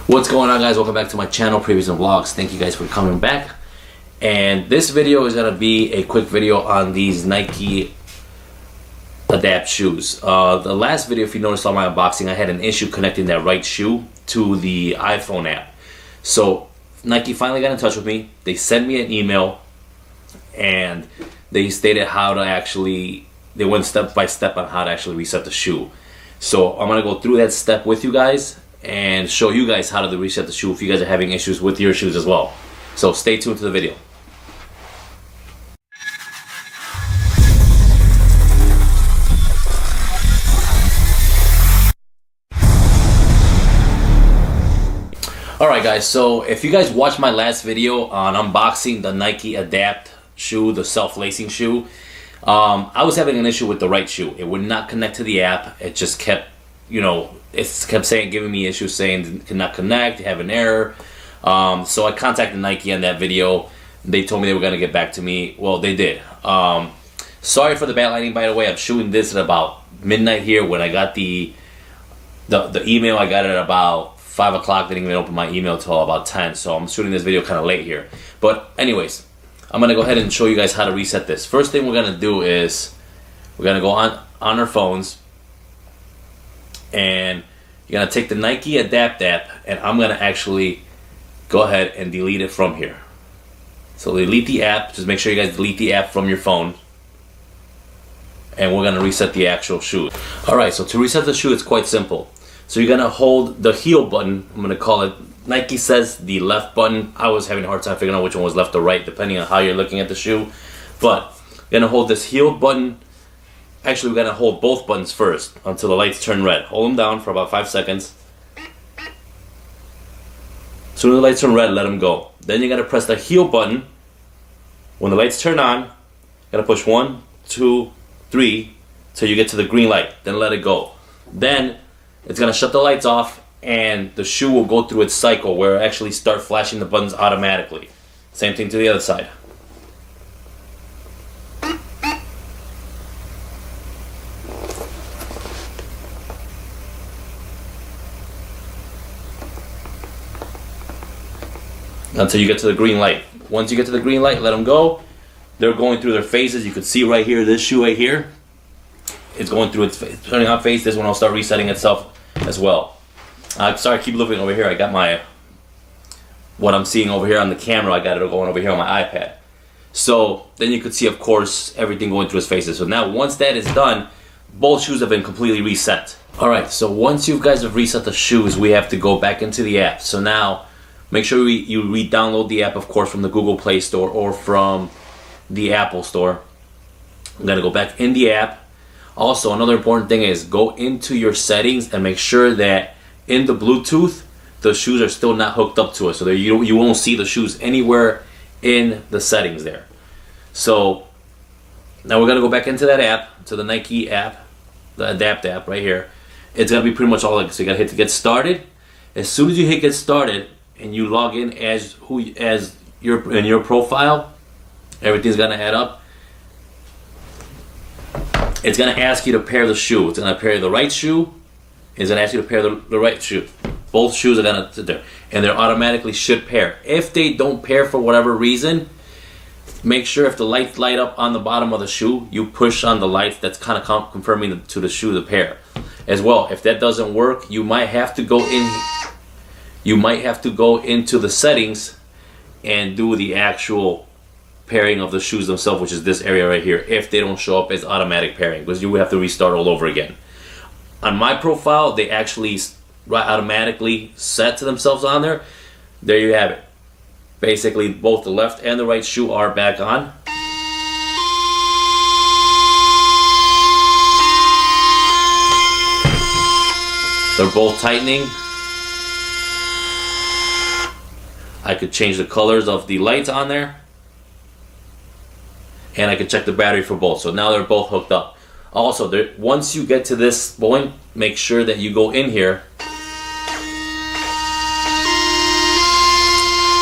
What's going on, guys? Welcome back to my channel, Previews and Vlogs. Thank you guys for coming back. And this video is going to be a quick video on these Nike Adapt shoes. The last video, if you noticed on my unboxing, I had an issue connecting that right shoe to the iPhone app. So Nike finally got in touch with me. They sent me an email and they stated how to actually, they went step by step on how to actually reset the shoe. So I'm going to go through that step with you guys and show you guys how to reset the shoe if you guys are having issues with your shoes as well. So stay tuned to the video. Alright guys, so if you guys watched my last video on unboxing the Nike Adapt shoe, the self-lacing shoe, I was having an issue with the right shoe. It would not connect to the app. It just kept, it kept giving me issues saying cannot connect, have an error. So I contacted Nike on that video. They told me they were going to get back to me. Well, they did. Sorry for the bad lighting, by the way. I'm shooting this at about midnight here. When I got the email, I got it at about 5 o'clock. Didn't even open my email till about 10. So I'm shooting this video kind of late here. But anyways, I'm going to go ahead and show you guys how to reset this. First thing we're going to do is we're going to go on our phones. And you're going to take the Nike Adapt app, and I'm going to actually go ahead and delete it from here. So delete the app. Just make sure you guys delete the app from your phone. And we're going to reset the actual shoe. Alright, so to reset the shoe, it's quite simple. So you're going to hold the heel button. I'm going to call it, Nike says the left button. I was having a hard time figuring out which one was left or right, depending on how you're looking at the shoe. But you're going to hold this heel button. Actually, we're going to hold both buttons first until the lights turn red. Hold them down for about 5 seconds. As soon as the lights turn red, let them go. Then you're going to press the heel button. When the lights turn on, you're going to push 1, 2, 3 till you get to the green light. Then let it go. Then it's going to shut the lights off and the shoe will go through its cycle where it actually start flashing the buttons automatically. Same thing to the other side. Until you get to the green light. Once you get to the green light, let them go. They're going through their phases. You can see right here, this shoe right here, it's going through its turning on phase. This one will start resetting itself as well. Sorry, I keep looking over here. I got what I'm seeing over here on the camera, I got it going over here on my iPad. So then you could see, of course, everything going through its phases. So now once that is done, both shoes have been completely reset. Alright, so once you guys have reset the shoes, we have to go back into the app. So now, make sure you re-download the app, of course, from the Google Play Store or from the Apple Store. I'm going to go back in the app. Also, another important thing is go into your settings and make sure that in the Bluetooth, the shoes are still not hooked up to it. So you won't see the shoes anywhere in the settings there. So now we're going to go back into that app, to the Nike app, the Adapt app right here. It's going to be pretty much all like, so you got to hit to get started. As soon as you hit get started, and you log in as your profile, everything's gonna add up. It's gonna ask you to pair the shoe. It's gonna pair the right shoe. It's gonna ask you to pair the right shoe. Both shoes are gonna sit there, and they automatically should pair. If they don't pair for whatever reason, make sure if the lights light up on the bottom of the shoe, you push on the lights. That's kind of confirming to the shoe the pair. As well, if that doesn't work, you might have to go in. You might have to go into the settings and do the actual pairing of the shoes themselves, which is this area right here, if they don't show up as automatic pairing, because you would have to restart all over again. On my profile, they actually automatically set to themselves on there. There you have it. Basically, both the left and the right shoe are back on. They're both tightening. I could change the colors of the lights on there, and I could check the battery for both. So now they're both hooked up. Also, once you get to this point, make sure that you go in here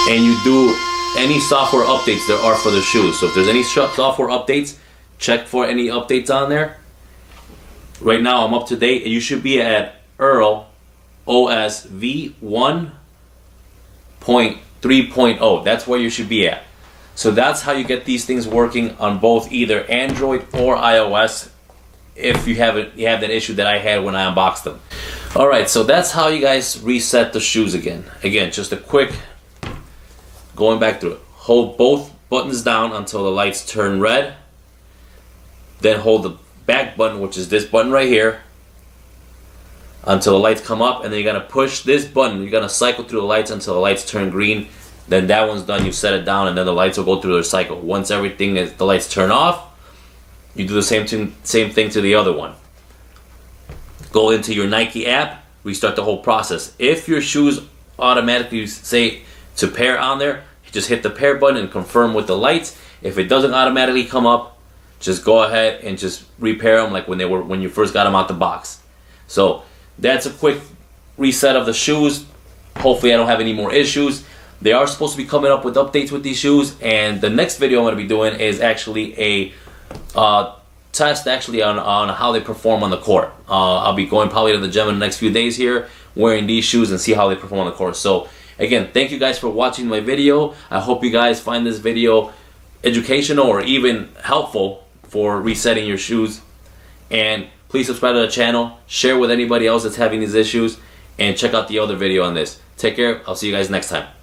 and you do any software updates there are for the shoes. So if there's any software updates, check for any updates on there. Right now I'm up to date. You should be at Earl OS V1 3.0. That's where you should be at. So that's how you get these things working on both either Android or iOS, if you have that issue that I had when I unboxed them. Alright, so that's how you guys reset the shoes again. Again, just a quick going back through it. Hold both buttons down until the lights turn red. Then hold the back button, which is this button right here, until the lights come up, and then you're gonna push this button. You're gonna cycle through the lights until the lights turn green. Then that one's done, you set it down, and then the lights will go through their cycle. Once everything is, the lights turn off, you do the same thing to the other one. Go into your Nike app, restart the whole process. If your shoes automatically say to pair on there, just hit the pair button and confirm with the lights. If it doesn't automatically come up, just go ahead and just repair them like when you first got them out the box. So that's a quick reset of the shoes. Hopefully I don't have any more issues. They are supposed to be coming up with updates with these shoes, and the next video I'm going to be doing is actually a test on how they perform on the court. I'll be going probably to the gym in the next few days here, wearing these shoes, and see how they perform on the court. So again, thank you guys for watching my video. I hope you guys find this video educational or even helpful for resetting your shoes. And please subscribe to the channel, share with anybody else that's having these issues, and check out the other video on this. Take care. I'll see you guys next time.